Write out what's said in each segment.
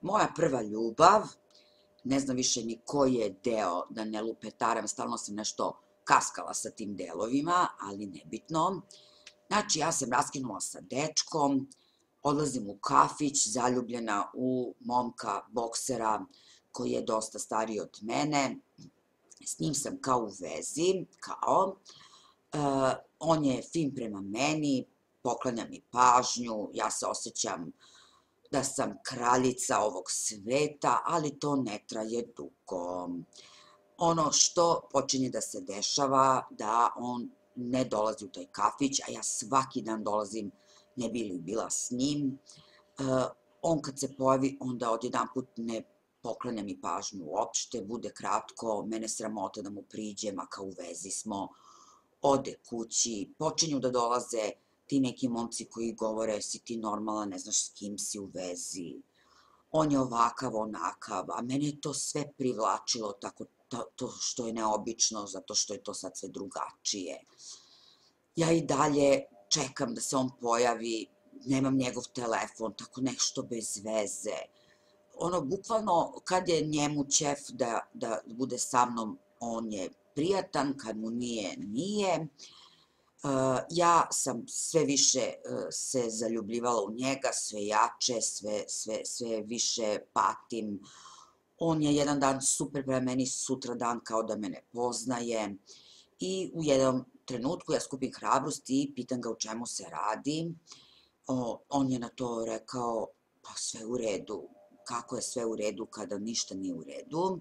Moja prva ljubav, ne znam više ni koji je deo, da ne lupetaram, stalno sam nešto kaskala sa tim delovima, ali nebitno. Znači, ja sam raskinula sa dečkom, odlazim u kafić, zaljubljena u momka boksera koji je dosta stariji od mene. S njim sam kao u vezi, on je fin prema meni, poklanja mi pažnju, ja se osjećam da sam kraljica ovog sveta, ali to ne traje dugo. Ono što počinje da se dešava, da on ne dolazi u taj kafić, a ja svaki dan dolazim, ne bi li bila s njim. On kad se pojavi, onda odjedanput ne poklanja mi pažnju uopšte, bude kratko, mene sramota da mu priđem, a kao u vezi smo, ode kući, počinju da dolaze ti neki momci koji govore si ti normalna, ne znaš s kim si u vezi, on je ovakav, onakav, a mene je to sve privlačilo tako to što je neobično, zato što je to sad sve drugačije. Ja i dalje čekam da se on pojavi, nemam njegov telefon, tako nešto bez veze. Bukvalno, kad je njemu ćef da bude sa mnom, on je prijatan, kad mu nije, nije. Ja sam sve više se zaljubljivala u njega, sve jače, sve više patim. On je jedan dan super prema meni, sutra dan kao da me ne poznaje. I u jednom trenutku ja skupim hrabrost i pitam ga o čemu se radi. On je na to rekao, pa sve u redu. Kako je sve u redu kada ništa nije u redu?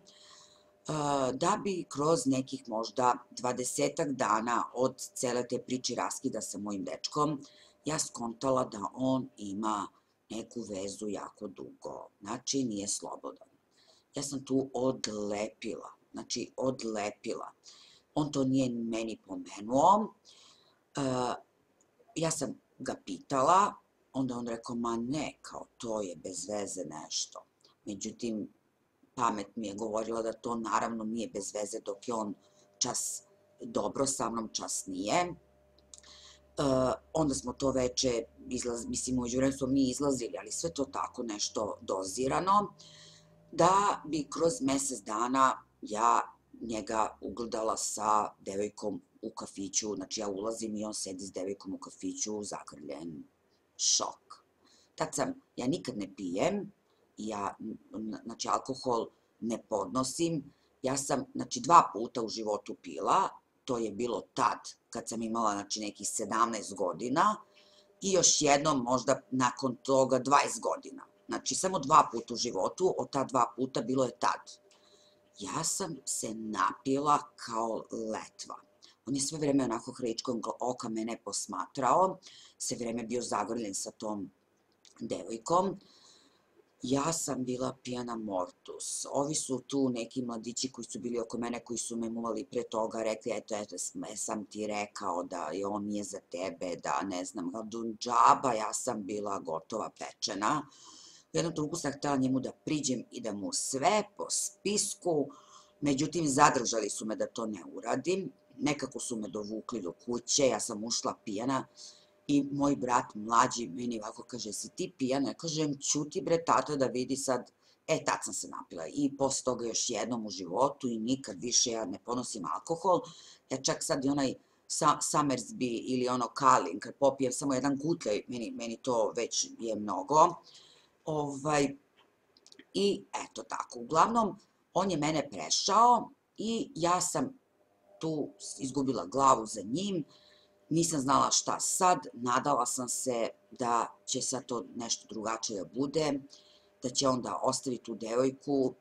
Da bi kroz nekih možda 20 dana od cele te priče raskida sa mojim dečkom, ja skontala da on ima neku vezu jako dugo. Znači, nije slobodan. Ja sam tu odlepila. Znači, odlepila. On to nije meni pomenuo. Ja sam ga pitala, onda on rekao, ma ne, kao to je bez veze nešto. Međutim, pamet mi je govorila da to naravno nije bez veze dok je on čas dobro sa mnom, čas nije. Onda smo to veče, mislim, umeđu vremenu smo mi izlazili, ali sve to tako nešto dozirano, da bi kroz mesec dana ja njega ugledala sa devojkom u kafiću, znači ja ulazim i on sedi s devojkom u kafiću, zagrljen, šok. Ja nikad ne pijem, ja, znači, alkohol ne podnosim, ja sam, znači, 2 puta u životu pila, to je bilo tad, kad sam imala, znači, nekih 17 godina, i još jednom, možda nakon toga, 20 godina. Znači, samo 2 puta u životu, od ta 2 puta bilo je tad. Ja sam se napila kao letva. On je sve vreme onako hrličkom oka mene posmatrao, sve vreme bio zagrljen sa tom devojkom. Ja sam bila pijana mortus. Ovi su tu neki mladići koji su bili oko mene, koji su me muvali pre toga, rekli, eto, sam ti rekao da on nije za tebe, da ne znam, džaba, ja sam bila gotova pečena. U jednom trenutku sam htela njemu da priđem i da mu sve po spisku, međutim, zadržali su me da to ne uradim. Nekako su me dovukli do kuće, ja sam ušla pijana, i moj brat mlađi meni ovako kaže, si ti pijana? Ja kažem, ćuti bre tata da vidi sad. Tad sam se napila i posle toga još jednom u životu i nikad više ja ne ponosim alkohol. Ja čak sad i onaj Summersby ili ono Kalin, kad popijem samo jedan gutljaj, meni to već je mnogo. I eto tako, uglavnom, on je mene prešao i ja sam tu izgubila glavu za njim. Nisam znala šta sad, nadala sam se da će sad to nešto drugačije da bude, da će on da ostavi tu devojku,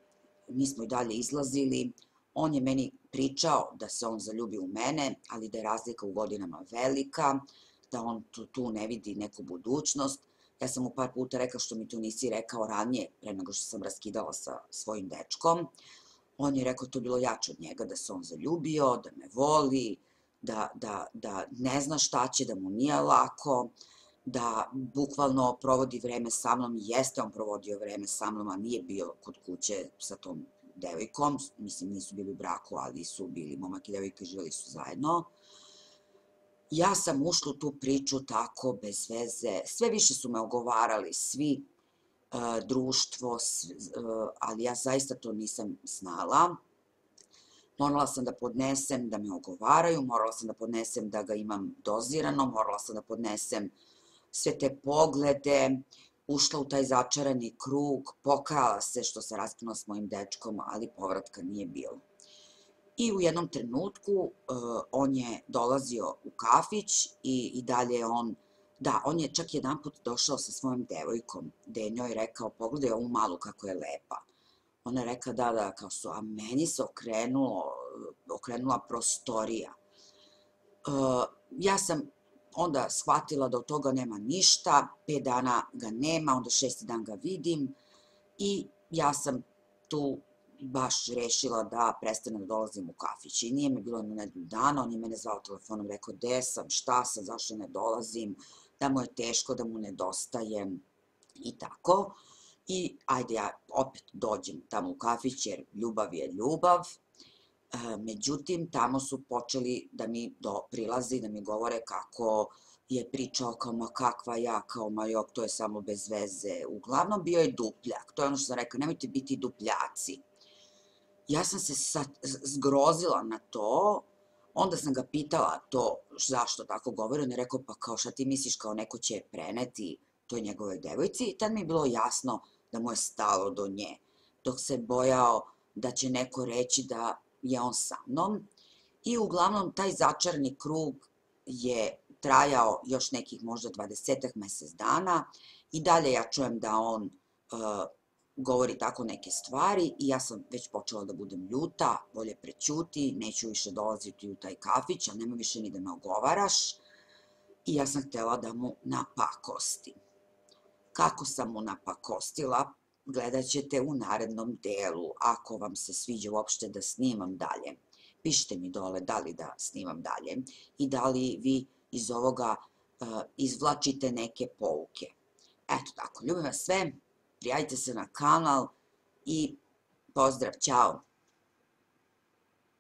mi smo i dalje izlazili, on je meni pričao da se on zaljubi u mene, ali da je razlika u godinama velika, da on tu ne vidi neku budućnost. Ja sam mu par puta rekla što mi to nisi rekao ranije, pre nego što sam raskidala sa svojim dečkom. On je rekao to je bilo jače od njega, da se on zaljubio, da me voli, da ne zna šta će, da mu nije lako, da bukvalno provodi vreme sa mnom. Jeste on provodio vreme sa mnom, a nije bio kod kuće sa tom devojkom. Mislim, nisu bili u braku, ali su bili momak i devojka i živjeli su zajedno. Ja sam ušla u tu priču tako, bez veze. Sve više su me ogovarali svi. društvo, ali ja zaista to nisam znala. Morala sam da podnesem da me ogovaraju, morala sam da podnesem da ga imam dozirano, morala sam da podnesem sve te poglede, ušla u taj začarani krug, pokajala se što se raskinula s mojim dečkom, ali povratka nije bilo. I u jednom trenutku on je dolazio u kafić i dalje je on je čak jedan put došao sa svojom devojkom, gde je njoj rekao, pogledaj ovu malu kako je lepa. Ona je rekla da, kao su, a meni se okrenula prostorija. Ja sam onda shvatila da od toga nema ništa, 5 dana ga nema, onda 6. dan ga vidim i ja sam tu baš rešila da prestanem da dolazim u kafić. I nije me bilo na nedelju dana, on je mene zvao telefonom, rekao gde sam, šta sam, zašto ne dolazim, da mu je teško, da mu nedostajem i tako. I ajde ja opet dođem tamo u kafić jer ljubav je ljubav. Međutim, tamo su počeli da mi prilazi, da mi govore kako je pričao kao ma kakva ja, kao ma jok, to je samo bez veze. Uglavnom bio je dupljak, to je ono što sam rekao, nemojte biti dupljaci. Ja sam se sad zgrozila na to, onda sam ga pitala to zašto tako govori, on je rekao pa kao šta ti misliš kao neko će preneti toj njegovoj devojci i tad mi je bilo jasno da mu je stalo do nje, dok se bojao da će neko reći da je on sa mnom i uglavnom taj začarani krug je trajao još nekih možda 20 mesec dana i dalje ja čujem da on govori tako neke stvari i ja sam već počela da budem ljuta, bolje prećuti, neću više dolaziti u taj kafić, a nema više ni da me ogovaraš i ja sam htela da mu napakostim. Kako sam mu napakostila, gledat ćete u narednom delu, ako vam se sviđa uopšte da snimam dalje. Pišite mi dole da li da snimam dalje i da li vi iz ovoga izvlačite neke pouke. Eto tako, ljubim vas sve, prijavite se na kanal i pozdrav, ćao!